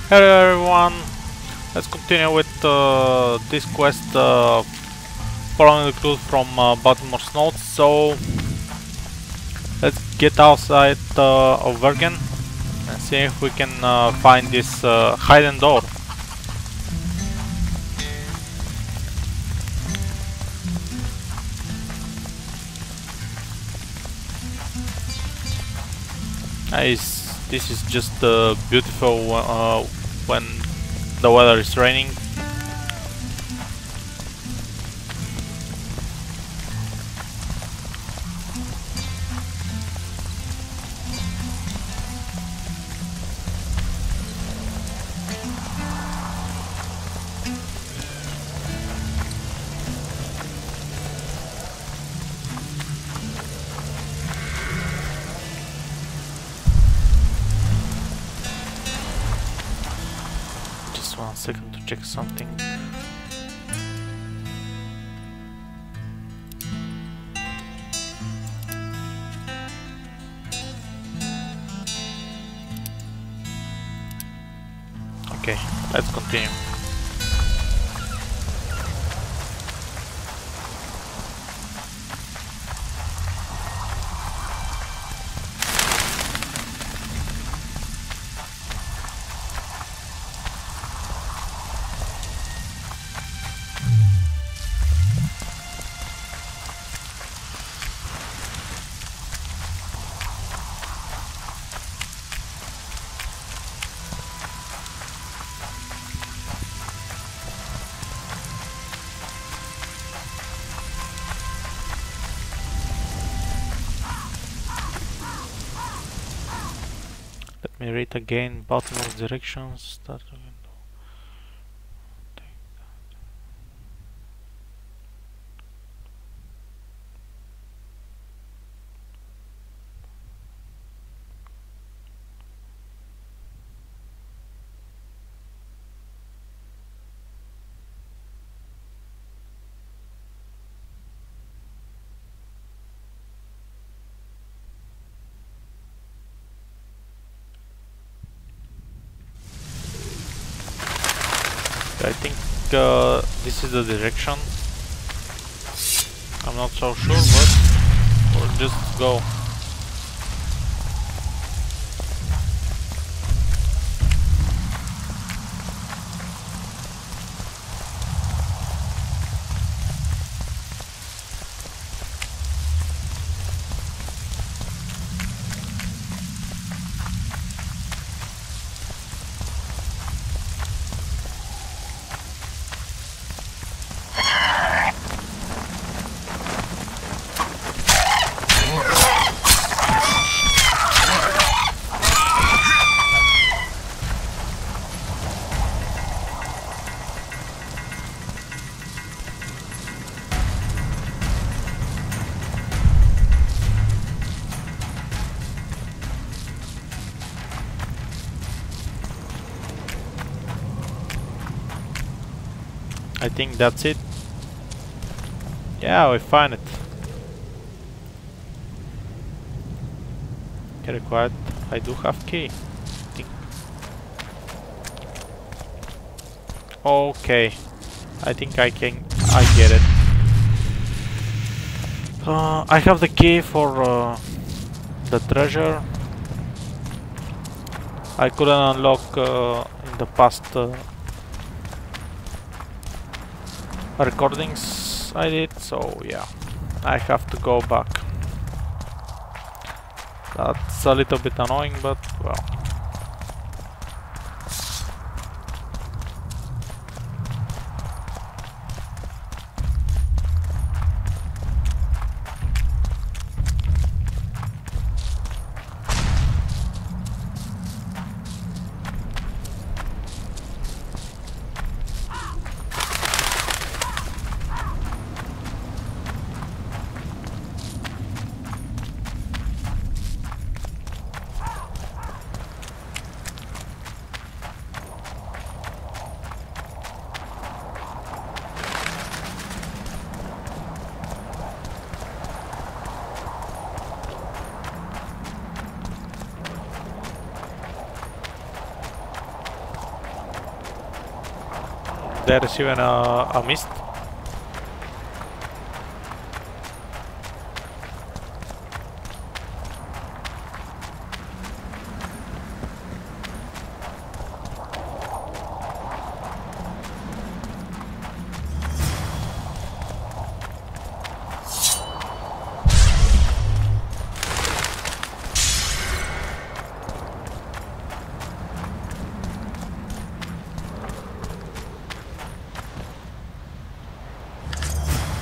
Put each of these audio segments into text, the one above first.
Hello everyone, let's continue with this quest following the clues from Baltimore's notes. So let's get outside of Bergen and see if we can find this hidden door. This is just beautiful when the weather is raining. Just 1 second to check something. Okay, let's continue. Let me read again bottom of directions. Start the window. I think this is the direction. I'm not so sure, but we'll just go. I think that's it. Yeah, we find it. Okay, required. I do have key. I think. Okay, I think I get it. I have the key for the treasure. I couldn't unlock in the past recordings I did, so yeah, I have to go back. That's a little bit annoying, but well. there is even a mist.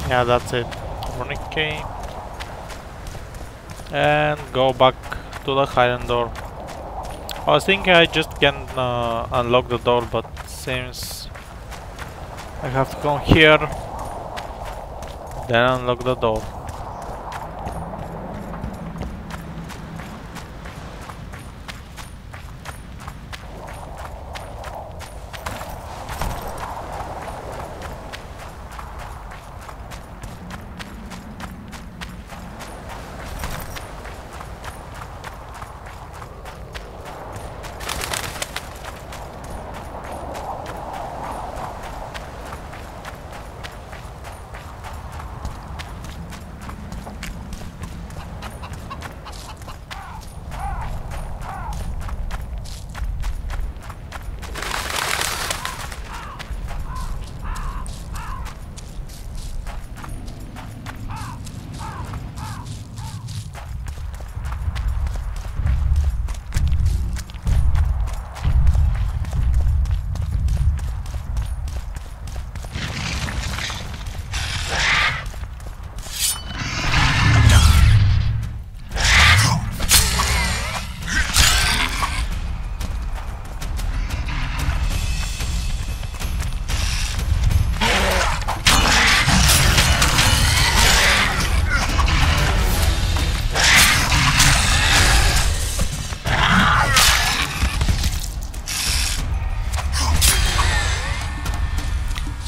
Yeah, that's it. Runic key. And go back to the hidden door. I was thinking I just can unlock the door, but seems I have to come here, then unlock the door.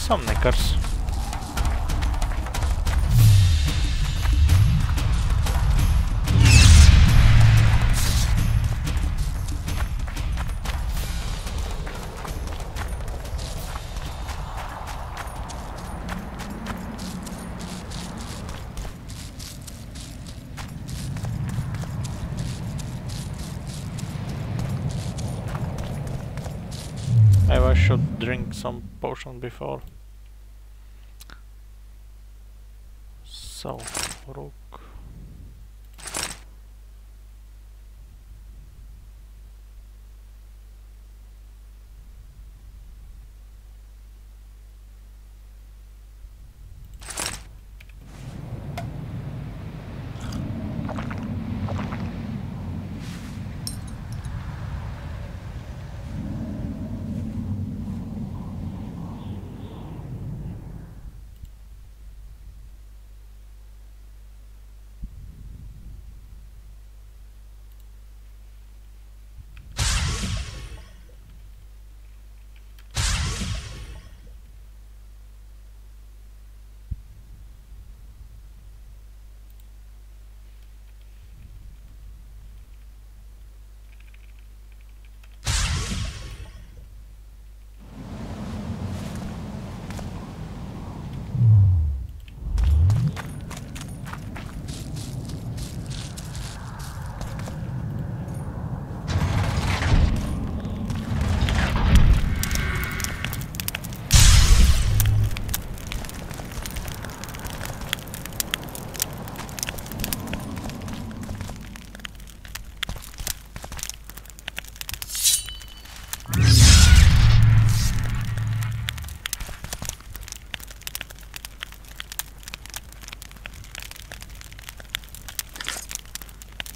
Some knickers. Maybe I should drink some potion before. So, rook.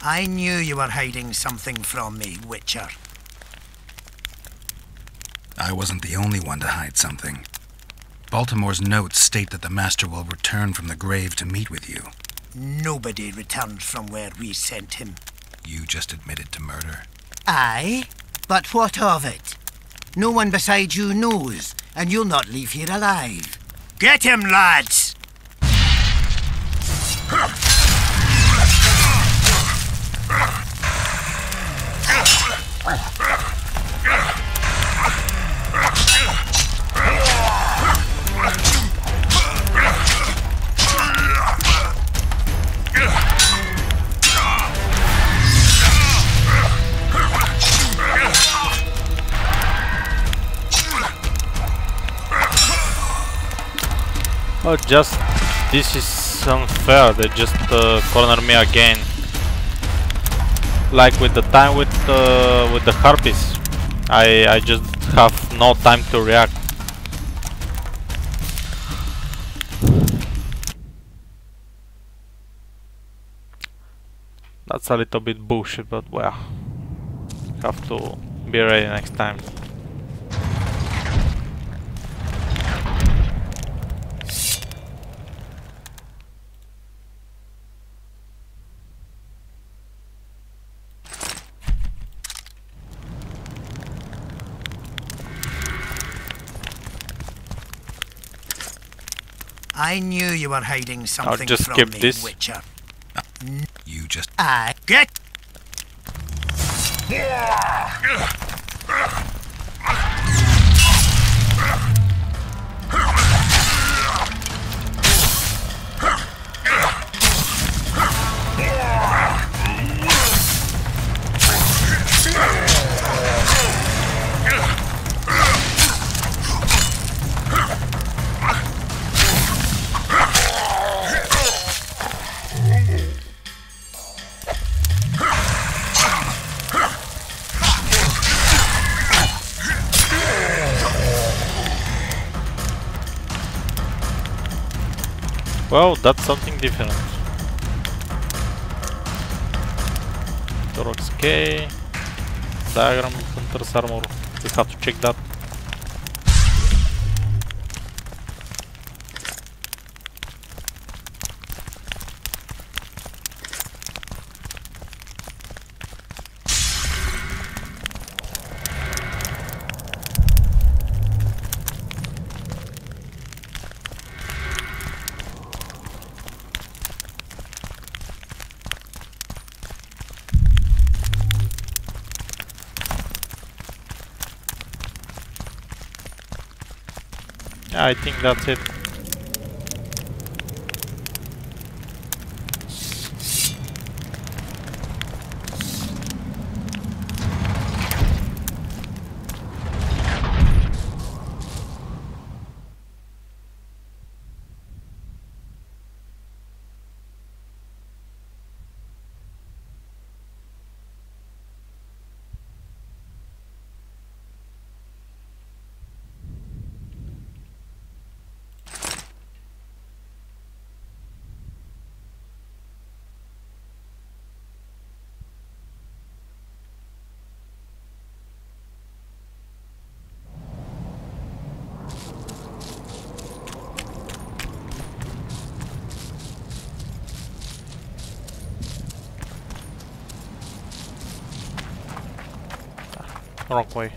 I knew you were hiding something from me, Witcher. I wasn't the only one to hide something. Baltimore's notes state that the Master will return from the grave to meet with you. Nobody returns from where we sent him. You just admitted to murder. Aye, but what of it? No one beside you knows, and you'll not leave here alive. Get him, lads! Oh, just this is unfair. They just corner me again. Like with the time with the harpies, I just have no time to react. That's a little bit bullshit, but well, have to be ready next time. I knew you were hiding something just from skip me, this. Witcher. You just... I get... Well, that's something different. Thorax K, diagram, Hunter's armor. We have to check that. Yeah, I think that's it. Wrong way.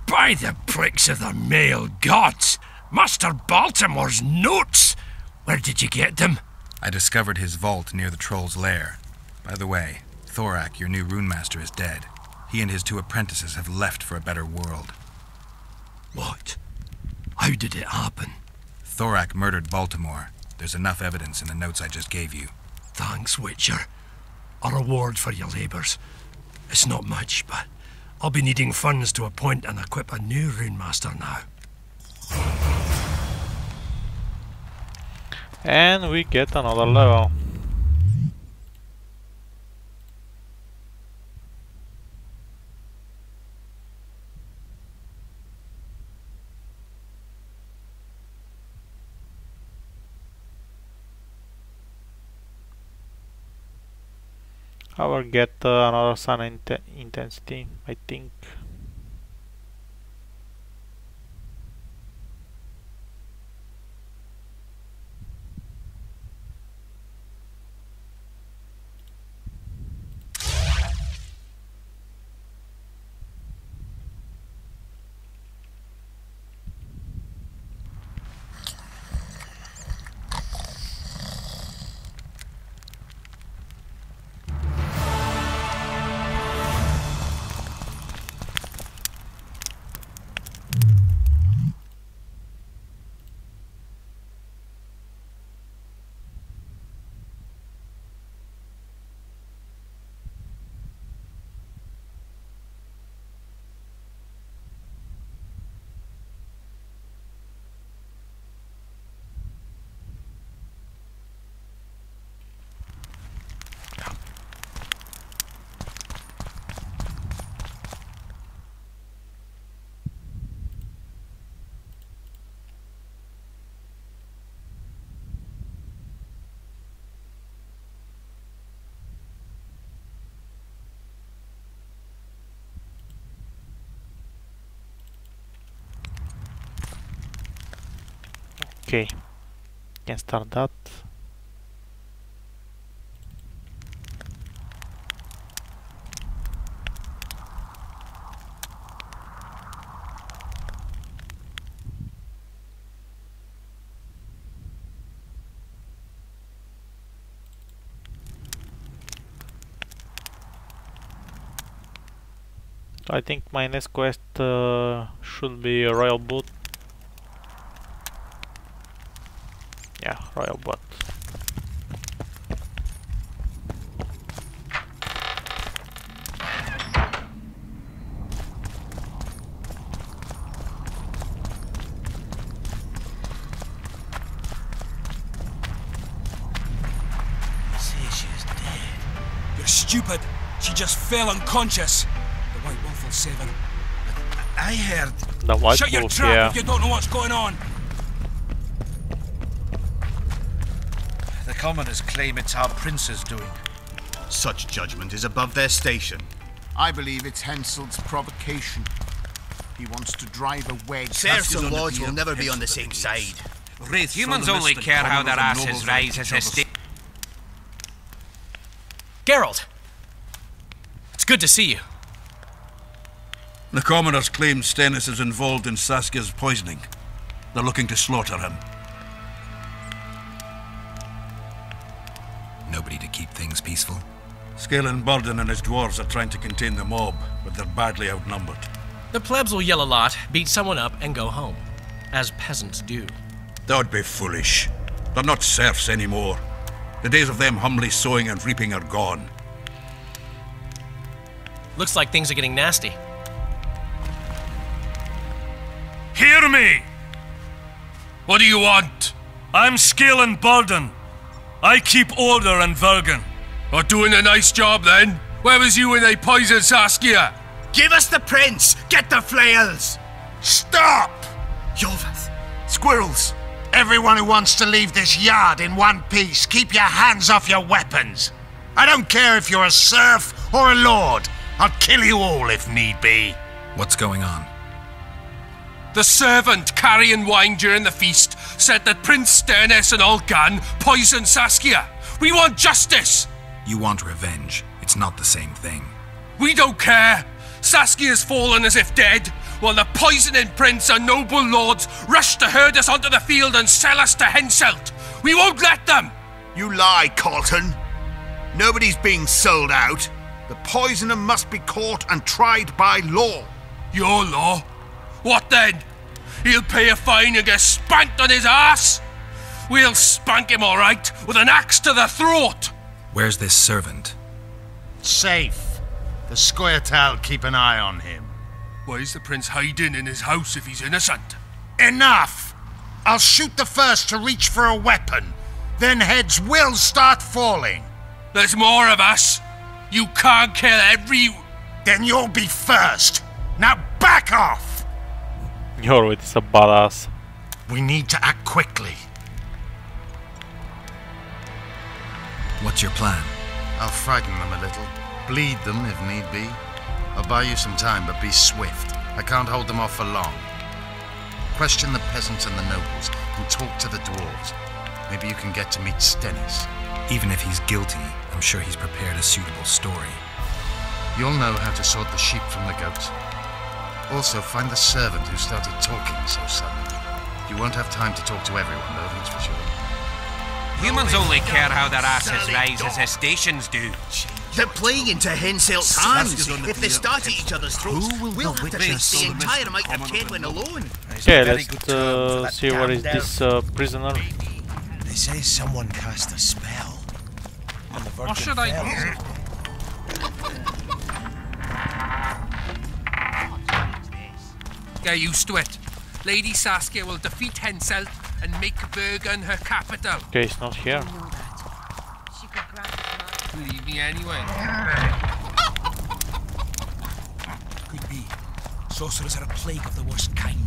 By the pricks of the male gods! Master Baltimore's notes! Where did you get them? I discovered his vault near the troll's lair. By the way, Thorak, your new runemaster, is dead. He and his 2 apprentices have left for a better world. What? How did it happen? Thorak murdered Baltimore. There's enough evidence in the notes I just gave you. Thanks, Witcher. A reward for your labours. It's not much, but I'll be needing funds to appoint and equip a new runemaster now. And we get another level. I will get another sun intensity, I think. Okay, can start that. I think my next quest should be a Royal Boot. Yeah, Royal Boot. You're stupid. She just fell unconscious. The White Wolf will save her. I heard... The White Shut your Wolf, trap yeah. if you don't know what's going on. The commoners claim it's our prince's doing. Such judgment is above their station. I believe it's Hensel's provocation. He wants to drive a wedge. Serfs and lords will never be on the same side. Humans only care how their asses rise as a state. Geralt! It's good to see you. The commoners claim Stennis is involved in Saskia's poisoning. They're looking to slaughter him. Nobody to keep things peaceful? Scalen Burden and his dwarves are trying to contain the mob, but they're badly outnumbered. The plebs will yell a lot, beat someone up, and go home. As peasants do. That would be foolish. They're not serfs anymore. The days of them humbly sowing and reaping are gone. Looks like things are getting nasty. Hear me! What do you want? I'm Scalen Burden. I keep order in Vergen. Are doing a nice job then? Where was you when they poisoned Saskia? Give us the prince! Get the flails! Stop! Yolvath! Squirrels! Everyone who wants to leave this yard in one piece, keep your hands off your weapons. I don't care if you're a serf or a lord. I'll kill you all if need be. What's going on? The servant carrying wine during the feast said that Prince Stennis and Olgan poisoned Saskia. We want justice! You want revenge. It's not the same thing. We don't care. Saskia's fallen as if dead. while the poisoning prince and noble lords rush to herd us onto the field and sell us to Henselt. We won't let them! You lie, Colton. Nobody's being sold out. The poisoner must be caught and tried by law. Your law? What then? He'll pay a fine and get spanked on his ass? We'll spank him all right, with an axe to the throat. Where's this servant? Safe. The Squirt'll keep an eye on him. Why's the prince hiding in his house if he's innocent? Enough! I'll shoot the first to reach for a weapon. Then heads will start falling. There's more of us. You can't kill every... Then you'll be first. Now back off! You're with a badass. We need to act quickly. What's your plan? I'll frighten them a little. Bleed them if need be. I'll buy you some time, but be swift. I can't hold them off for long. Question the peasants and the nobles, and talk to the dwarves. Maybe you can get to meet Stennis. Even if he's guilty, I'm sure he's prepared a suitable story. You'll know how to sort the sheep from the goats. Also, find the servant who started talking so suddenly. You won't have time to talk to everyone, though, that's for sure. Humans only care how their asses rise as their stations do. They're playing into Henselt's hands. If they start at each other's throats, we'll have to face the entire amount of Kenwyn alone. Okay, let's see what is this prisoner. They say someone cast a spell. On the What should I do? Get used to it. Lady Saskia will defeat Henselt and make Bergen her capital. Okay, it's not here. Leave me anyway. Could be. Sorcerers are a plague of the worst kind.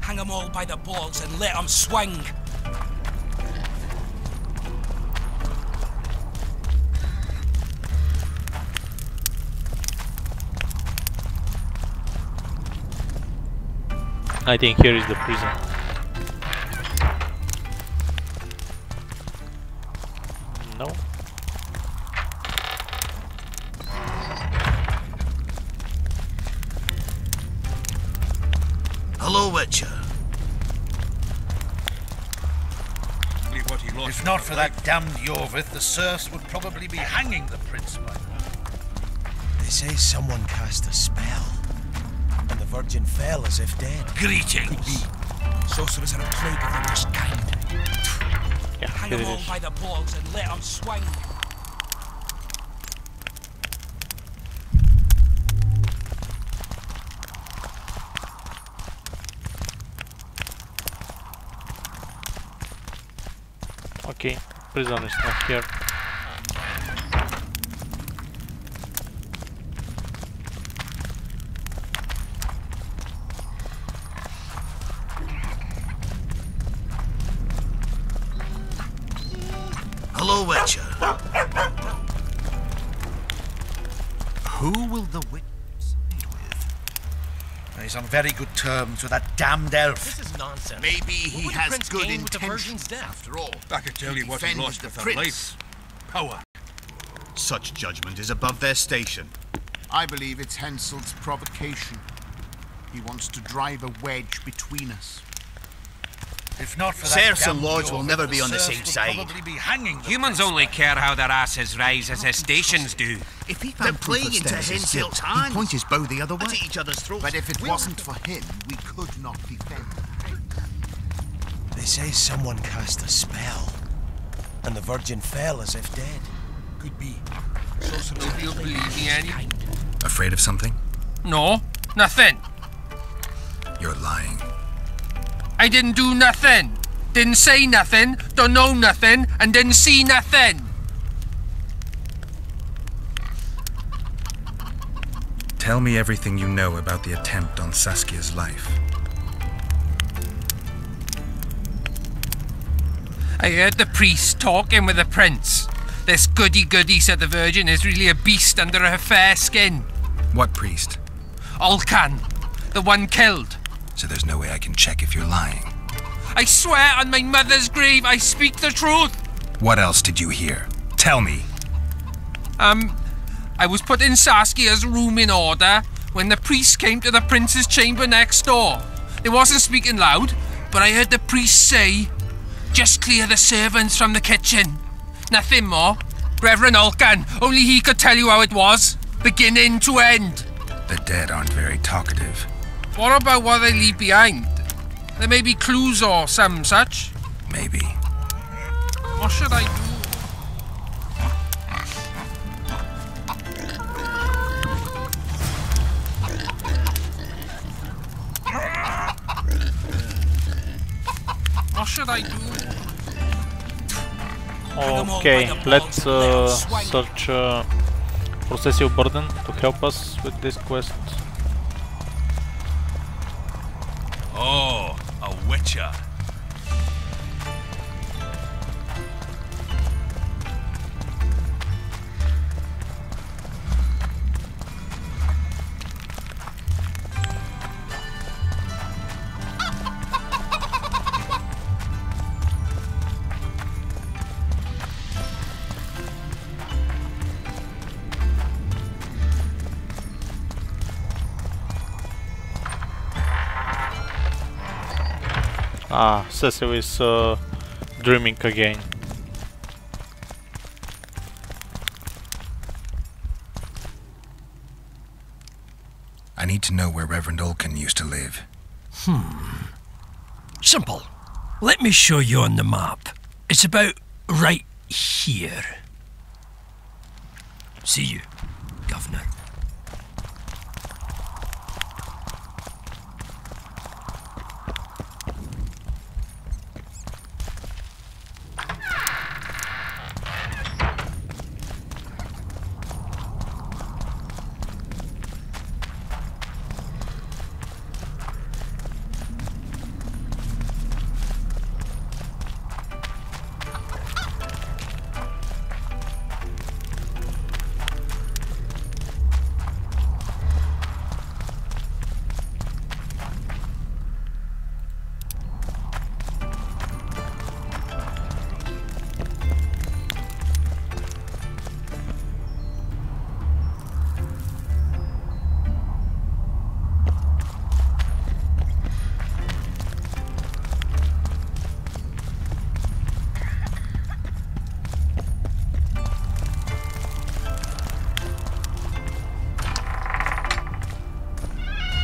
Hang them all by the balls and let them swing. I think here is the prison. No. Hello, Witcher. If not for that damned Yorvith, the serfs would probably be hanging the prince by now. They say someone cast a spell, and the Virgin fell as if dead. Greetings. Could be. Sorcerers are a plague of the worst kind. Yeah, Hang here them it all is. by the balls and let them swing. Okay, prison is not here. Hello, Witcher. Who will the witch side with? He's on very good terms with that damned elf. This is nonsense. Maybe he What would the has prince good gain with the virgin's intentions, death? after all. I can tell you what he Defends lost the with her prince. life. Power. Such judgment is above their station. I believe it's Henselt's provocation. He wants to drive a wedge between us. If not for Serfs that and damned lords will Yorvith, never be on the serfs same would side. Probably be hanging the Humans prince only by care how their asses rise as their stations do. If he They're found proof playing of into Stennis' guilt, Henselt's he'd hands. point his bow the other way. At each other's throats. But if it wasn't for him, we could not defend. They say someone cast a spell, and the Virgin fell as if dead. Could be. Sorcerers Maybe you'll believe me anyway. Afraid of something? No, nothing. You're lying. I didn't do nothing. Didn't say nothing, don't know nothing, and didn't see nothing. Tell me everything you know about the attempt on Saskia's life. I heard the priest talking with the prince. This goody-goody said the Virgin is really a beast under her fair skin. What priest? Olcan, the one killed. So there's no way I can check if you're lying. I swear on my mother's grave I speak the truth. What else did you hear? Tell me. I was putting Saskia's room in order when the priest came to the prince's chamber next door. They wasn't speaking loud, but I heard the priest say, "Just clear the servants from the kitchen." Nothing more. Reverend Olkan, only he could tell you how it was, beginning to end. The dead aren't very talkative. What about what they leave behind? There may be clues or some such. Maybe. What should I do? What should I do? Okay, let's search Processio Burden to help us with this quest. Oh, a witcher. Ah, Cecil is dreaming again. I need to know where Reverend Olkan used to live. Simple. Let me show you on the map. It's about right here. See you, Governor.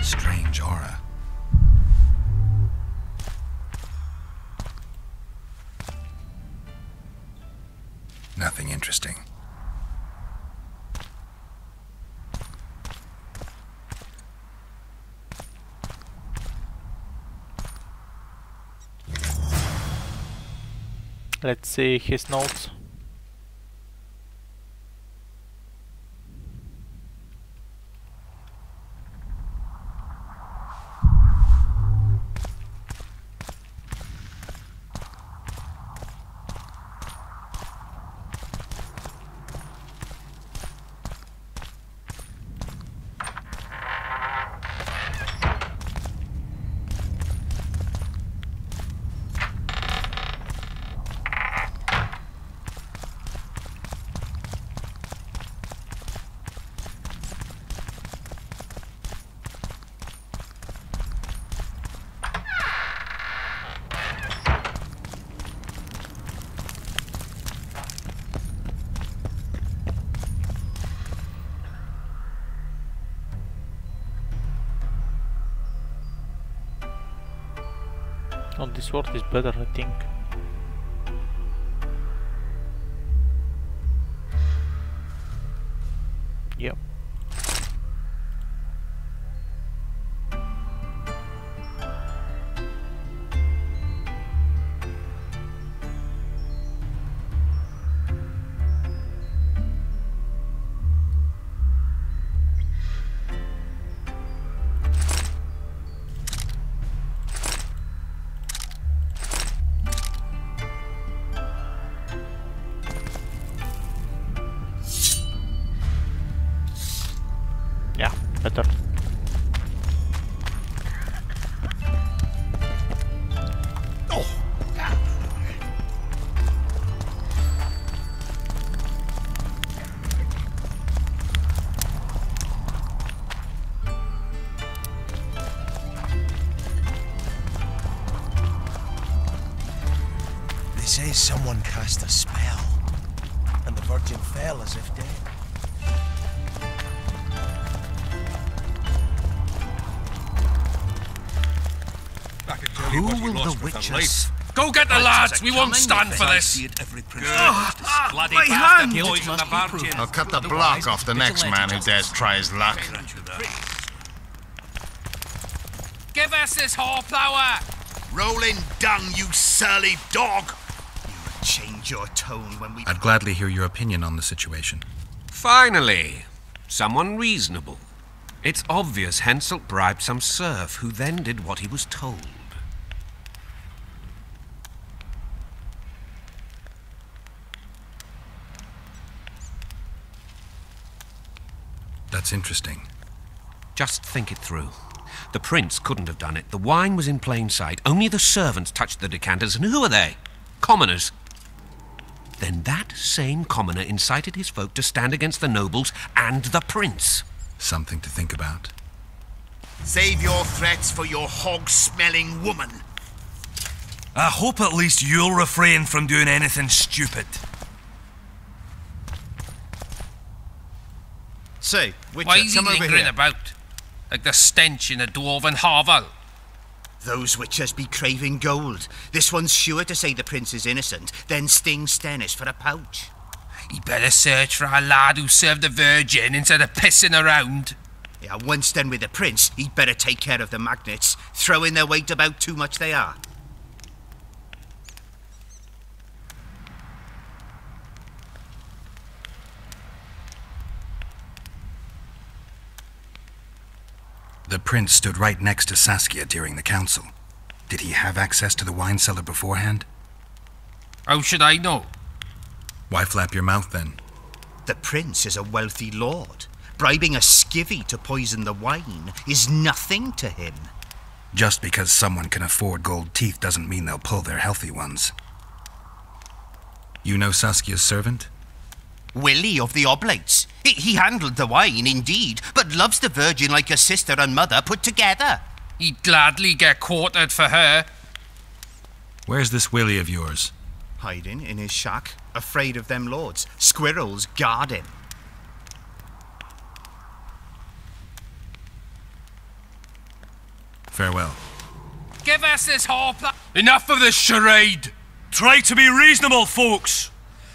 Strange aura. Nothing interesting. Let's see his notes. Oh, this sword is better, I think. Yep. Yeah, better. say someone cast a spell, and the Virgin fell as if dead. Who will the witches? Go get the lads! We won't stand for this! Bloody my bastard hand! poisoned the Virgin. I'll cut the block off the next man who dares try his luck. Give us this horsepower! Rolling dung, you surly dog! You will change your tone when we... I'd gladly hear your opinion on the situation. Finally, someone reasonable. It's obvious Henselt bribed some serf who then did what he was told. That's interesting. Just think it through. The prince couldn't have done it. The wine was in plain sight. Only the servants touched the decanters, and who are they? Commoners. Then that same commoner incited his folk to stand against the nobles and the prince. Something to think about. Save your threats for your hog-smelling woman. I hope at least you'll refrain from doing anything stupid. Say, Witcher, Why is he come over lingering here. about? Like the stench in a dwarven hovel? Those witchers be craving gold. This one's sure to say the prince is innocent, then sting Stennis for a pouch. He better search for a lad who served the Virgin instead of pissing around. Yeah, once done with the prince, he'd better take care of the magnets, throwing their weight about too much they are. The prince stood right next to Saskia during the council. Did he have access to the wine cellar beforehand? How should I know? Why flap your mouth then? The prince is a wealthy lord. Bribing a skivvy to poison the wine is nothing to him. Just because someone can afford gold teeth doesn't mean they'll pull their healthy ones. You know Saskia's servant? Willie of the Oblates. He handled the wine, indeed, but loves the Virgin like a sister and mother put together. He'd gladly get quartered for her. Where's this Willie of yours? Hiding in his shack, afraid of them lords. Squirrels guard him. Farewell. Give us this horpla. Enough of this charade! Try to be reasonable, folks.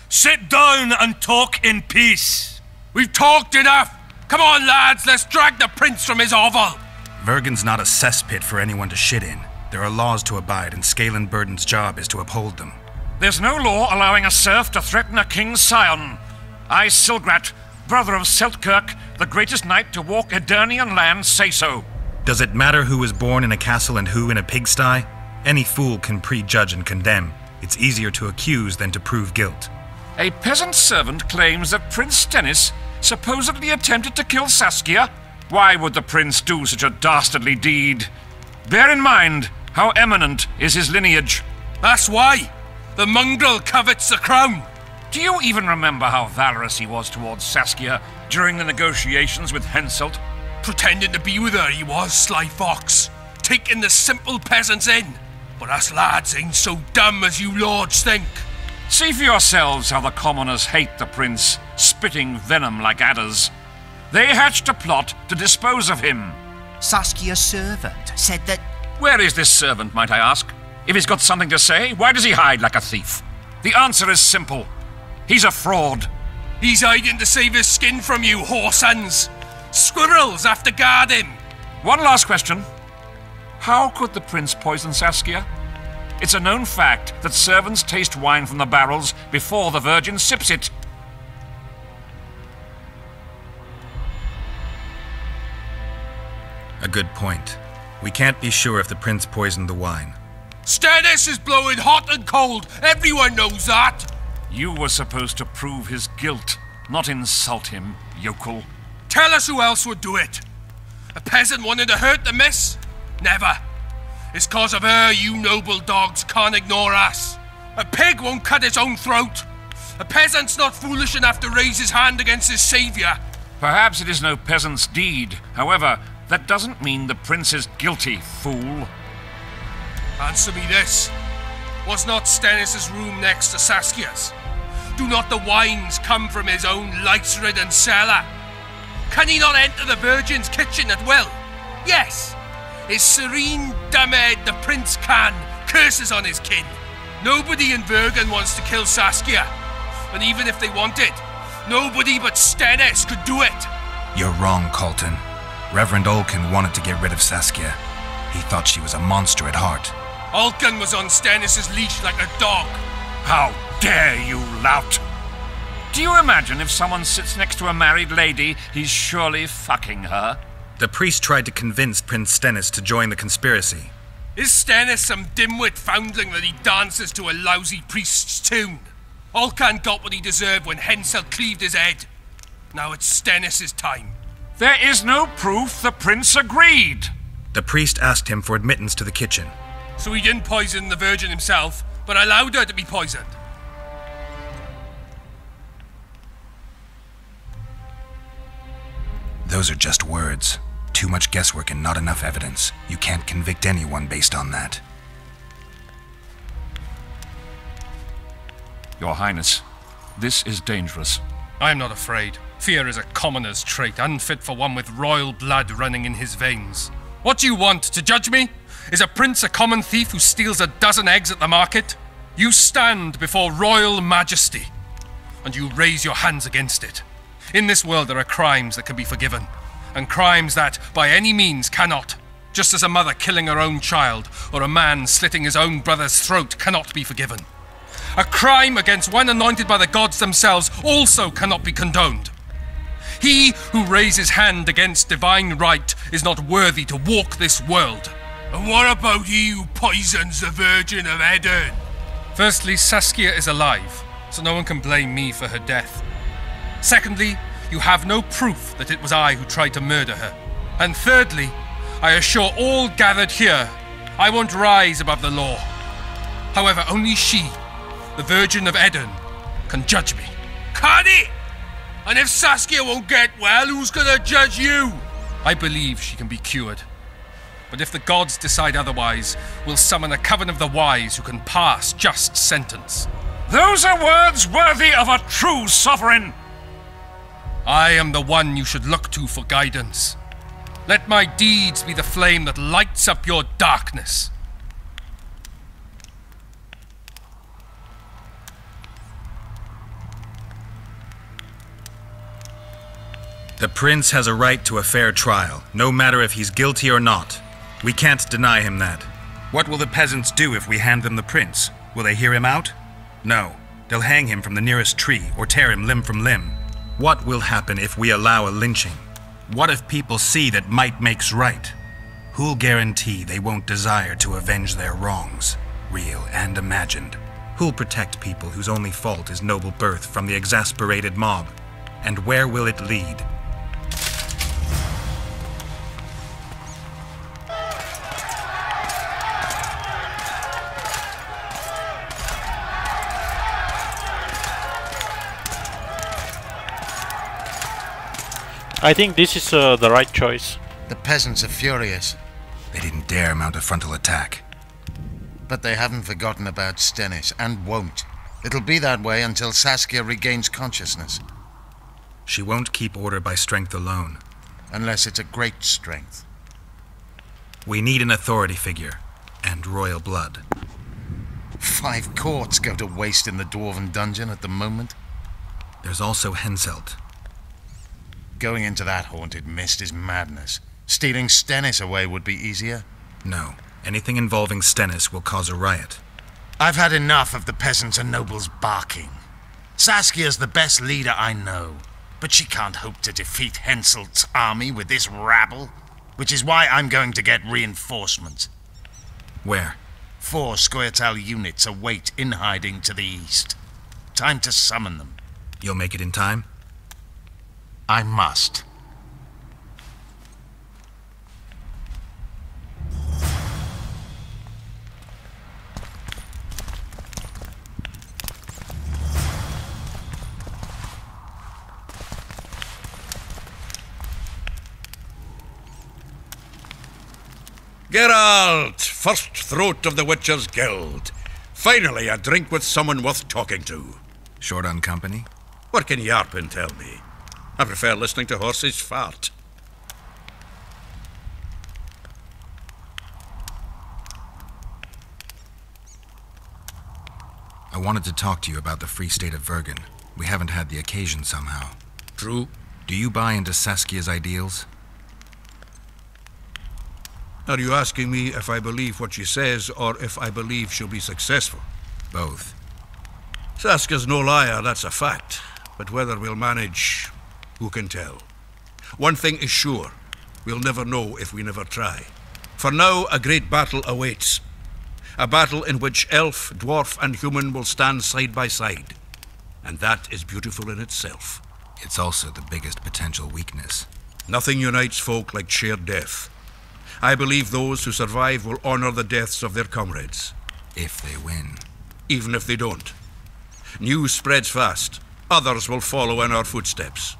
Sit down and talk in peace. We've talked enough! Come on, lads, let's drag the prince from his hovel! Vergen's not a cesspit for anyone to shit in. There are laws to abide, and Scalen Burden's job is to uphold them. There's no law allowing a serf to threaten a king's scion. I, Silgrat, brother of Seltkirk, the greatest knight to walk Edirnian land, say so. Does it matter who was born in a castle and who in a pigsty? Any fool can prejudge and condemn. It's easier to accuse than to prove guilt. A peasant servant claims that Prince Stennis supposedly attempted to kill Saskia. Why would the prince do such a dastardly deed? Bear in mind how eminent is his lineage. That's why! The mongrel covets the crown! Do you even remember how valorous he was towards Saskia during the negotiations with Henselt? Pretending to be with her he was, sly fox. Taking the simple peasants in. But us lads ain't so dumb as you lords think. See for yourselves how the commoners hate the prince, spitting venom like adders. They hatched a plot to dispose of him. Saskia's servant said that... Where is this servant, might I ask? If he's got something to say, why does he hide like a thief? The answer is simple. He's a fraud. He's hiding to save his skin from you, whoresons. Squirrels have to guard him. One last question. How could the prince poison Saskia? It's a known fact that servants taste wine from the barrels before the Virgin sips it. A good point. We can't be sure if the prince poisoned the wine. Stennis is blowing hot and cold. Everyone knows that. You were supposed to prove his guilt, not insult him, yokel. Tell us who else would do it. A peasant wanted to hurt the miss? Never. It's cause of her you noble dogs can't ignore us. A pig won't cut its own throat. A peasant's not foolish enough to raise his hand against his saviour. Perhaps it is no peasant's deed. However, that doesn't mean the prince is guilty, fool. Answer me this. Was not Stennis' room next to Saskia's? Do not the wines come from his own lice-ridden cellar? Can he not enter the Virgin's kitchen at will? Yes! His serene Damed, the Prince can, curses on his kin. Nobody in Bergen wants to kill Saskia. And even if they wanted, nobody but Stennis could do it. You're wrong, Colton. Reverend Olkin wanted to get rid of Saskia. He thought she was a monster at heart. Olkin was on Stennis' leash like a dog. How dare you, lout! Do you imagine if someone sits next to a married lady, he's surely fucking her? The priest tried to convince Prince Stennis to join the conspiracy. Is Stennis some dimwit foundling that he dances to a lousy priest's tune? Olcan got what he deserved when Hensel cleaved his head. Now it's Stennis' time. There is no proof the prince agreed. The priest asked him for admittance to the kitchen. So he didn't poison the Virgin himself, but allowed her to be poisoned. Those are just words. Too much guesswork and not enough evidence. You can't convict anyone based on that. Your Highness, this is dangerous. I am not afraid. Fear is a commoner's trait, unfit for one with royal blood running in his veins. What do you want, to judge me? Is a prince a common thief who steals a dozen eggs at the market? You stand before royal majesty, and you raise your hands against it. In this world there are crimes that can be forgiven, and crimes that, by any means, cannot. Just as a mother killing her own child, or a man slitting his own brother's throat cannot be forgiven. A crime against one anointed by the gods themselves also cannot be condoned. He who raises hand against divine right is not worthy to walk this world. And what about he who poisons the Virgin of Edern? Firstly, Saskia is alive, so no one can blame me for her death. Secondly, you have no proof that it was I who tried to murder her. And thirdly, I assure all gathered here, I won't rise above the law. However, only she, the Virgin of Edern, can judge me. Can he? And if Saskia won't get well, who's gonna judge you? I believe she can be cured. But if the gods decide otherwise, we'll summon a coven of the wise who can pass just sentence. Those are words worthy of a true sovereign. I am the one you should look to for guidance. Let my deeds be the flame that lights up your darkness. The prince has a right to a fair trial, no matter if he's guilty or not. We can't deny him that. What will the peasants do if we hand them the prince? Will they hear him out? No. They'll hang him from the nearest tree or tear him limb from limb. What will happen if we allow a lynching? What if people see that might makes right? Who'll guarantee they won't desire to avenge their wrongs, real and imagined? Who'll protect people whose only fault is noble birth from the exasperated mob? And where will it lead? I think this is the right choice. The peasants are furious. They didn't dare mount a frontal attack. But they haven't forgotten about Stennis, and won't. It'll be that way until Saskia regains consciousness. She won't keep order by strength alone. Unless it's a great strength. We need an authority figure, and royal blood. 5 courts go to waste in the Dwarven dungeon at the moment. There's also Henselt. Going into that haunted mist is madness. Stealing Stennis away would be easier. No. Anything involving Stennis will cause a riot. I've had enough of the peasants and nobles barking. Saskia's the best leader I know, but she can't hope to defeat Henselt's army with this rabble, which is why I'm going to get reinforcements. Where? 4 Scoia'tael units await in hiding to the east. Time to summon them. You'll make it in time? I must. Geralt, first throat of the Witcher's Guild. Finally, a drink with someone worth talking to. Short on company? What can Yarpin tell me? I prefer listening to horses fart. I wanted to talk to you about the Free State of Vergen. We haven't had the occasion somehow. True. Do you buy into Saskia's ideals? Are you asking me if I believe what she says, or if I believe she'll be successful? Both. Saskia's no liar, that's a fact. But whether we'll manage, who can tell? One thing is sure, we'll never know if we never try. For now, a great battle awaits. A battle in which elf, dwarf, and human will stand side by side. And that is beautiful in itself. It's also the biggest potential weakness. Nothing unites folk like shared death. I believe those who survive will honor the deaths of their comrades. If they win. Even if they don't. News spreads fast. Others will follow in our footsteps.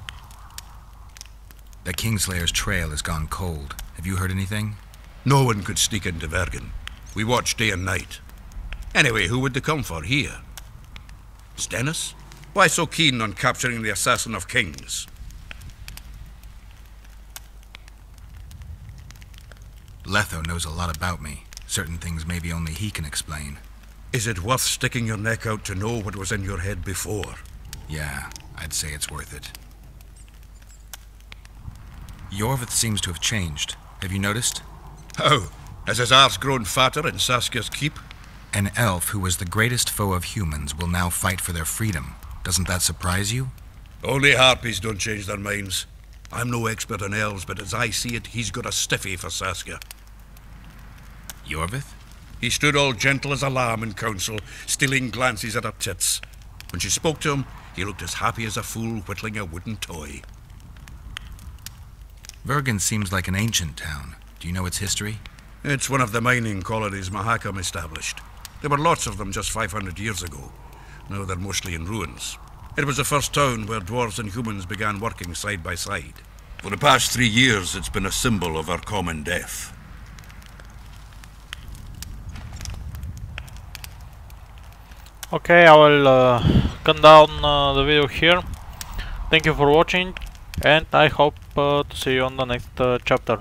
The Kingslayer's trail has gone cold. Have you heard anything? No one could sneak into Vergen. We watch day and night. Anyway, who would they come for here? Stennis? Why so keen on capturing the assassin of kings? Letho knows a lot about me. Certain things maybe only he can explain. Is it worth sticking your neck out to know what was in your head before? Yeah, I'd say it's worth it. Yorvith seems to have changed. Have you noticed? How? Has his arse grown fatter in Saskia's keep? An elf who was the greatest foe of humans will now fight for their freedom. Doesn't that surprise you? Only harpies don't change their minds. I'm no expert on elves, but as I see it, he's got a stiffy for Saskia. Yorvith? He stood all gentle as a lamb in council, stealing glances at her tits. When she spoke to him, he looked as happy as a fool whittling a wooden toy. Vergen seems like an ancient town. Do you know its history? It's one of the mining colonies Mahakam established. There were lots of them just 500 years ago. Now they're mostly in ruins. It was the first town where dwarves and humans began working side by side. For the past 3 years, it's been a symbol of our common death. Okay, I will cut down the video here. Thank you for watching, and I hope to see you on the next chapter.